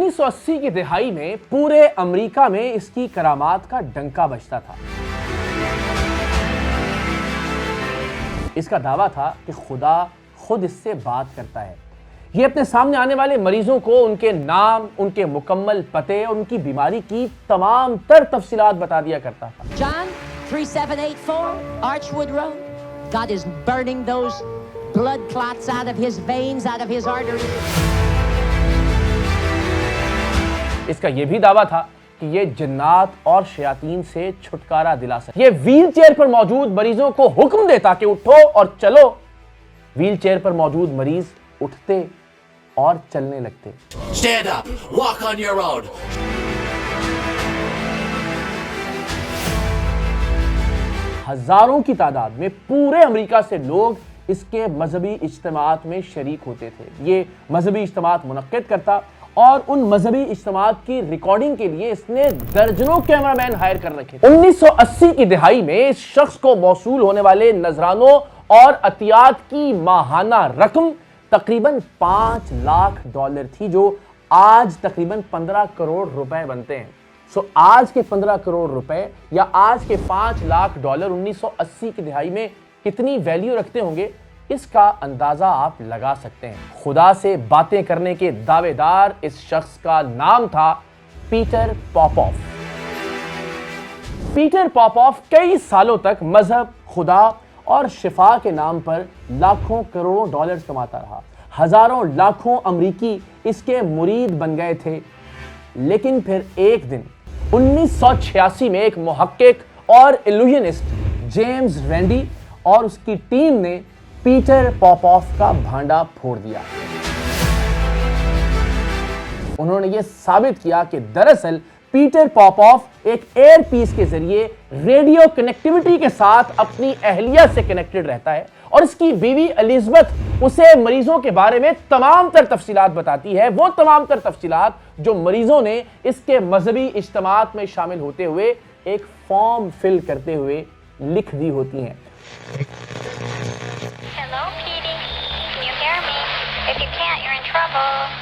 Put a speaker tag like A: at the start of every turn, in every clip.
A: 1980 کی دہائی میں پورے امریکہ میں اس کی کرامات کا ڈنکا بجتا تھا۔ اس کا دعویٰ تھا کہ خدا خود اس سے بات کرتا ہے۔ یہ اپنے سامنے آنے والے مریضوں کو ان کے نام، ان کے مکمل پتے اور ان کی بیماری کی تمام تر تفصیلات بتا دیا کرتا تھا۔
B: John 3784 Archwood Road. God is burning those blood clots out of his veins, out of his arteries.
A: اس کا یہ بھی دعویٰ تھا کہ یہ جنات اور شیاطین سے چھٹکارا دلا سکتا ہے۔ یہ ویل چیئر پر موجود مریضوں کو حکم دیتا کہ اٹھو اور چلو۔ ویل چیئر پر موجود مریض اٹھتے اور چلنے لگتے۔
C: Stand up, walk on your own.
A: ہزاروں کی تعداد میں پورے امریکہ سے لوگ اس کے مذہبی اجتماعات میں شریک ہوتے تھے۔ یہ مذہبی اجتماعات منعقد کرتا اور ان مذہبی اجتماعات کی ریکارڈنگ کے لیے اس نے درجنوں کیمرامین ہائر کر رکھے۔ 1980 کی دہائی میں اس شخص کو موصول ہونے والے نذرانوں اور عطیات کی ماہانہ رقم تقریباً $5 لاکھ تھی، جو آج تقریباً 15 کروڑ روپے بنتے ہیں۔ آج کے 15 کروڑ روپے یا آج کے $5 لاکھ 1980 کی دہائی میں کتنی ویلیو رکھتے ہوں گے، اس کا اندازہ آپ لگا سکتے ہیں۔ خدا سے باتیں کرنے کے دعوے دار اس شخص کا نام تھا پیٹر پاپوف۔ پیٹر پاپوف کئی سالوں تک مذہب، خدا اور شفا کے نام پر لاکھوں کروڑوں ڈالرز کماتا رہا۔ ہزاروں لاکھوں امریکی اس کے مرید بن گئے تھے، لیکن پھر ایک دن 1986 میں ایک محقق اور ایلوژنسٹ جیمز رینڈی اور اس کی ٹیم نے پیٹر پاپوف کا بھانڈا پھوڑ دیا۔ انہوں نے یہ ثابت کیا کہ دراصل پیٹر پاپوف ایک ایئر پیس کے ذریعے ریڈیو کنیکٹیوٹی کے ساتھ اپنی اہلیہ سے کنیکٹڈ رہتا ہے، اور اس کی بیوی الزبتھ اسے مریضوں کے بارے میں تمام تر تفصیلات بتاتی ہے، وہ تمام تر تفصیلات جو مریضوں نے اس کے مذہبی اجتماعات میں شامل ہوتے ہوئے ایک فارم فل کرتے ہوئے لکھ دی ہوتی ہیں۔
D: Hello, Petey. Can you hear me? If you can't, you're in trouble.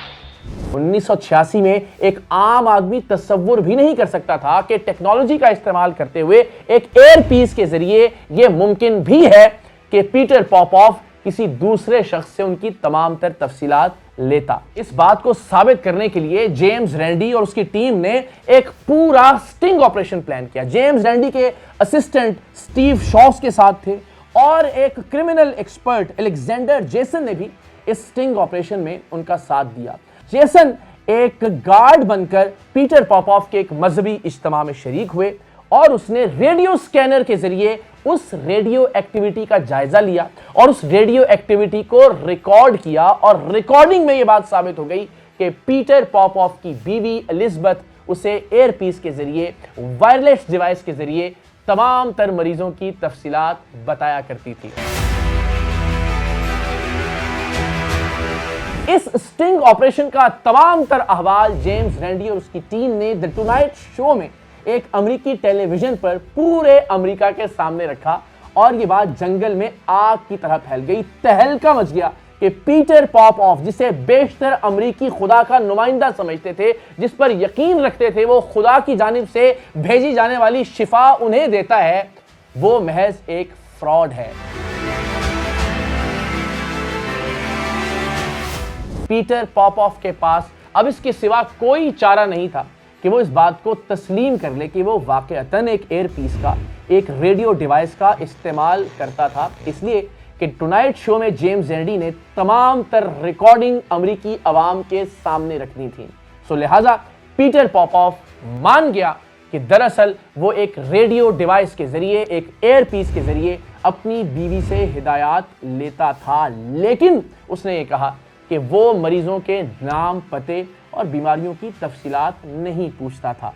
A: 1986 میں ایک عام آدمی تصور بھی نہیں کر سکتا تھا کہ ٹیکنالوجی کا استعمال کرتے ہوئے ایک ایئر پیس کے ذریعے یہ ممکن بھی ہے کہ پیٹر پاپوف کسی دوسرے شخص سے ان کی تمام تر تفصیلات لیتا۔ اس بات کو ثابت کرنے کے لیے جیمز رینڈی اور اس کی ٹیم نے ایک پورا سٹنگ آپریشن پلان کیا۔ جیمز رینڈی کے اسسٹنٹ سٹیو شاس کے ساتھ تھے، اور ایک کرمنل ایکسپرٹ الیگزینڈر جیسن نے بھی اس سٹنگ آپریشن میں ان کا ساتھ دیا۔ جیسن ایک گارڈ بن کر پیٹر پاپوف کے ایک مذہبی اجتماع میں شریک ہوئے، اور اس نے ریڈیو سکینر کے ذریعے اس ریڈیو ایکٹیویٹی کا جائزہ لیا اور اس ریڈیو ایکٹیویٹی کو ریکارڈ کیا، اور ریکارڈنگ میں یہ بات ثابت ہو گئی کہ پیٹر پاپوف کی بیوی الزبتھ اسے ایئر پیس کے ذریعے، وائرلیس ڈیوائس کے ذریعے تمام تر مریضوں کی تفصیلات بتایا کرتی تھی۔ اس سٹنگ آپریشن کا تمام تر احوال جیمز رینڈی اور اس کی ٹیم نے دی ٹونائٹ شو میں ایک امریکی ٹیلی ویژن پر پورے امریکہ کے سامنے رکھا، اور یہ بات جنگل میں آگ کی طرح پھیل گئی۔ تہلکہ مچ گیا کہ پیٹر پاپوف، جسے بیشتر امریکی خدا کا نمائندہ سمجھتے تھے، جس پر یقین رکھتے تھے وہ خدا کی جانب سے بھیجی جانے والی شفا انہیں دیتا ہے، وہ محض ایک فراڈ ہے۔ پیٹر پاپوف کے پاس اب اس کے سوا کوئی چارہ نہیں تھا کہ وہ اس بات کو تسلیم کر لے کہ وہ واقعتاً ایک ایئر پیس کا، ایک ریڈیو ڈیوائس کا استعمال کرتا تھا، اس لیے کہ ٹونائٹ شو میں جیمز رینڈی نے تمام تر ریکارڈنگ امریکی عوام کے سامنے رکھنی تھی۔ لہٰذا پیٹر پاپوف مان گیا کہ دراصل وہ ایک ریڈیو ڈیوائس کے ذریعے، ایک ایئر پیس کے ذریعے اپنی بیوی سے ہدایات لیتا تھا، لیکن اس نے یہ کہا کہ وہ مریضوں کے نام، پتے اور بیماریوں کی تفصیلات نہیں پوچھتا تھا۔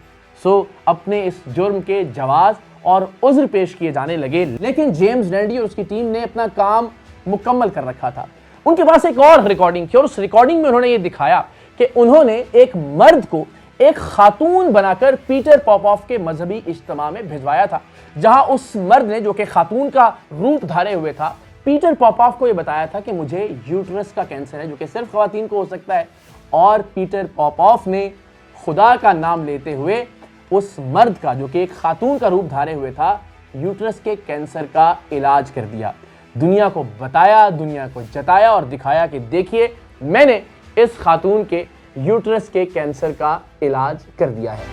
A: اپنے اس جرم کے جواز اور عذر پیش کیے جانے لگے، لیکن جیمز رینڈی اور اس کی ٹیم نے اپنا کام مکمل کر رکھا تھا۔ ان کے پاس ایک اور ریکارڈنگ تھی، اور اس ریکارڈنگ میں انہوں نے یہ دکھایا کہ انہوں نے ایک مرد کو ایک خاتون بنا کر پیٹر پاپوف کے مذہبی اجتماع میں بھجوایا تھا، جہاں اس مرد نے، جو کہ خاتون کا روپ دھارے ہوئے تھا، پیٹر پاپوف کو یہ بتایا تھا کہ مجھے یوٹرس کا کینسر ہے، جو کہ صرف خواتین کو ہو سکتا ہے، اور پیٹر پاپوف نے خدا کا نام لیتے ہوئے اس مرد کا جو کہ ایک خاتون کا روپ دھارے ہوئے تھا یوٹرس کے کینسر کا علاج کر دیا. دنیا کو بتایا, دنیا کو جتایا اور دکھایا کہ دیکھیے میں نے اس خاتون کے یوٹرس کے کینسر کا علاج کر دیا ہے.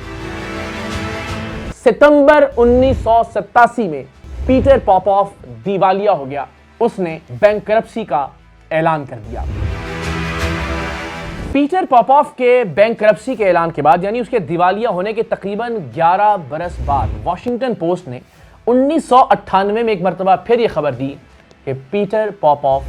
A: ستمبر 1987 میں پیٹر پاپوف دیوالیہ ہو گیا. اس نے بینکرپسی کا اعلان کر دیا. پیٹر پاپوف کے بینکرپسی کے اعلان کے بعد یعنی اس کے دیوالیہ ہونے کے تقریباً 11 برس بعد واشنگٹن پوسٹ نے 1998 میں ایک مرتبہ پھر یہ خبر دی کہ پیٹر پاپوف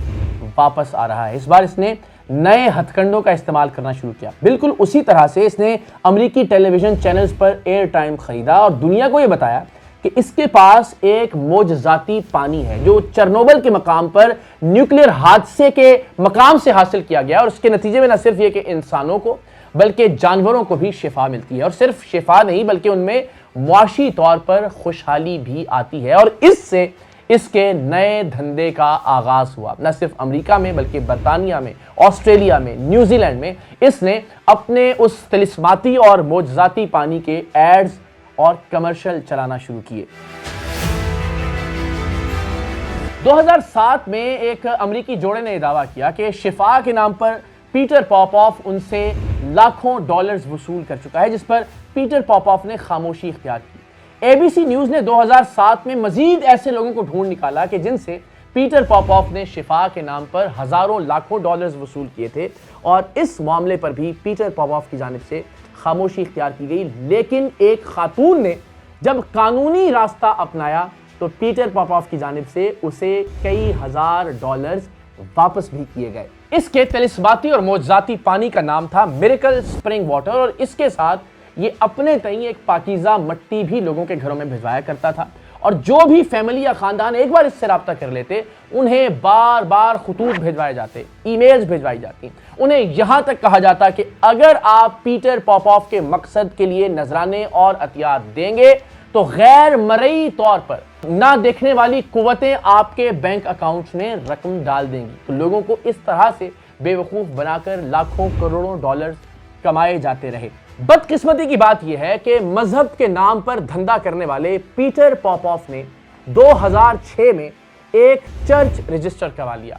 A: واپس آ رہا ہے. اس بار اس نے نئے ہتھ کنڈوں کا استعمال کرنا شروع کیا. بالکل اسی طرح سے اس نے امریکی ٹیلی ویژن چینلز پر ایئر ٹائم خریدا اور دنیا کو یہ بتایا کہ اس کے پاس ایک معجزاتی پانی ہے جو چرنوبل کے مقام پر نیوکلیئر حادثے کے مقام سے حاصل کیا گیا, اور اس کے نتیجے میں نہ صرف یہ کہ انسانوں کو بلکہ جانوروں کو بھی شفا ملتی ہے, اور صرف شفا نہیں بلکہ ان میں معاشی طور پر خوشحالی بھی آتی ہے. اور اس سے اس کے نئے دھندے کا آغاز ہوا. نہ صرف امریکہ میں بلکہ برطانیہ میں, آسٹریلیا میں, نیوزی لینڈ میں اس نے اپنے اس طلسماتی اور معجزاتی پانی کے ایڈز اور کمرشل چلانا شروع کیے. 2007 میں ایک امریکی جوڑے نے یہ دعویٰ کیا کہ شفا کے نام پر پیٹر پاپوف ان سے لاکھوں ڈالرز وصول کر چکا ہے, جس پر پیٹر پاپوف نے خاموشی اختیار کی. ABC نیوز نے 2007 میں مزید ایسے لوگوں کو ڈھونڈ نکالا کہ جن سے پیٹر پاپوف نے شفا کے نام پر ہزاروں لاکھوں ڈالرز وصول کیے تھے, اور اس معاملے پر بھی پیٹر پاپوف کی جانب سے خاموشی اختیار کی گئی. لیکن ایک خاتون نے جب قانونی راستہ اپنایا تو پیٹر پاپوف کی جانب سے اسے کئی ہزار ڈالرز واپس بھی کیے گئے. اس کے طلسماتی اور معجزاتی پانی کا نام تھا میریکل سپرنگ واٹر, اور اس کے ساتھ یہ اپنے تئیں ایک پاکیزہ مٹی بھی لوگوں کے گھروں میں بھجوایا کرتا تھا, اور جو بھی فیملی یا خاندان ایک بار اس سے رابطہ کر لیتے انہیں بار بار خطوط بھیجوائے جاتے, ای میلز بھیجوائی جاتی. انہیں یہاں تک کہا جاتا کہ اگر آپ پیٹر پاپوف کے مقصد کے لیے نذرانے اور عطیات دیں گے تو غیر مرئی طور پر نہ دیکھنے والی قوتیں آپ کے بینک اکاؤنٹس میں رقم ڈال دیں گی. تو لوگوں کو اس طرح سے بے وقوف بنا کر لاکھوں کروڑوں ڈالر کمائے جاتے رہے. بدقسمتی کی بات یہ ہے کہ مذہب کے نام پر دھندا کرنے والے پیٹر پاپوف نے 2006 میں ایک چرچ رجسٹر کروا لیا,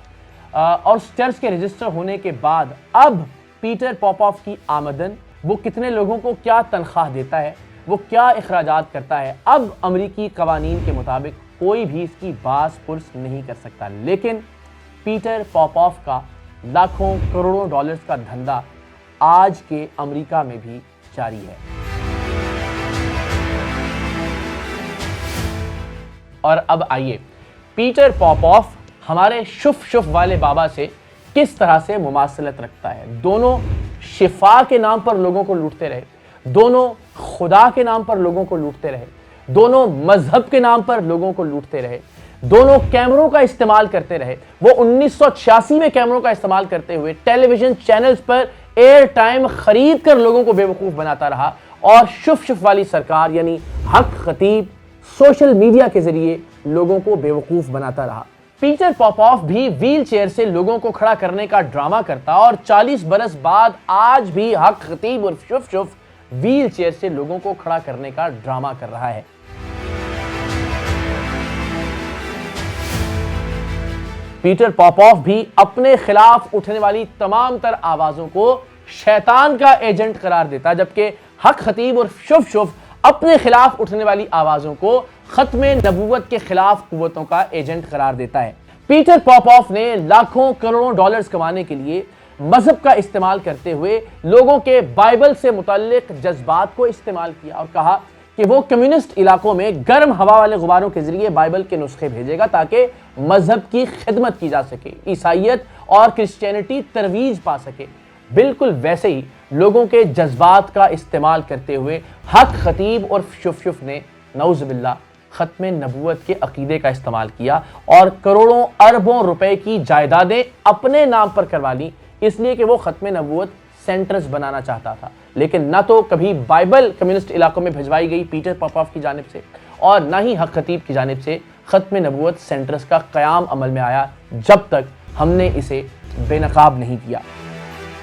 A: اور اس چرچ کے رجسٹر ہونے کے بعد اب پیٹر پاپوف کی آمدن, وہ کتنے لوگوں کو کیا تنخواہ دیتا ہے, وہ کیا اخراجات کرتا ہے, اب امریکی قوانین کے مطابق کوئی بھی اس کی باز پرس نہیں کر سکتا. لیکن پیٹر پاپوف کا لاکھوں کروڑوں ڈالرز کا دھندا آج کے امریکہ میں بھی جاری ہے. اور اب آئیے پیٹر پاپوف ہمارے شف والے بابا سے کس طرح سے مماثلت رکھتا ہے. دونوں شفا کے نام پر لوگوں کو لوٹتے رہے, دونوں خدا کے نام پر لوگوں کو لوٹتے رہے, دونوں مذہب کے نام پر لوگوں کو لوٹتے رہے, دونوں کیمروں کا استعمال کرتے رہے. وہ 1986 میں کیمروں کا استعمال کرتے ہوئے ٹیلی ویژن چینلز پر ایئر ٹائم خرید کر لوگوں کو بے وقوف بناتا رہا, اور شف والی سرکار یعنی حق خطیب سوشل میڈیا کے ذریعے لوگوں کو بے وقوف بناتا رہا. پیٹر پاپوف بھی ویل چیئر سے لوگوں کو کھڑا کرنے کا ڈرامہ کرتا, اور 40 برس بعد آج بھی حق خطیب اور شف ویل چیئر سے لوگوں کو کھڑا کرنے کا ڈرامہ کر رہا ہے. پیٹر پاپوف بھی اپنے خلاف اٹھنے والی تمام تر آوازوں کو شیطان کا ایجنٹ قرار دیتا, جبکہ حق خطیب اور شف اپنے خلاف اٹھنے والی آوازوں کو ختم نبوت کے خلاف قوتوں کا ایجنٹ قرار دیتا ہے. پیٹر پاپوف نے لاکھوں کروڑوں ڈالرز کمانے کے لیے مذہب کا استعمال کرتے ہوئے لوگوں کے بائبل سے متعلق جذبات کو استعمال کیا, اور کہا کہ وہ کمیونسٹ علاقوں میں گرم ہوا والے غباروں کے ذریعے بائبل کے نسخے بھیجے گا تاکہ مذہب کی خدمت کی جا سکے, عیسائیت اور کرسچینٹی ترویج پا سکے. بالکل ویسے ہی لوگوں کے جذبات کا استعمال کرتے ہوئے حق خطیب اور شف نے نعوذ باللہ ختم نبوت کے عقیدے کا استعمال کیا اور کروڑوں اربوں روپے کی جائیدادیں اپنے نام پر کروا لی, اس لیے کہ وہ ختم نبوت سینٹرز بنانا چاہتا تھا. لیکن نہ تو کبھی بائبل کمیونسٹ علاقوں میں بھجوائی گئی پیٹر پاپوف کی جانب سے, اور نہ ہی حق خطیب کی جانب سے ختم نبوت سینٹرز کا قیام عمل میں آیا جب تک ہم نے اسے بے نقاب نہیں کیا.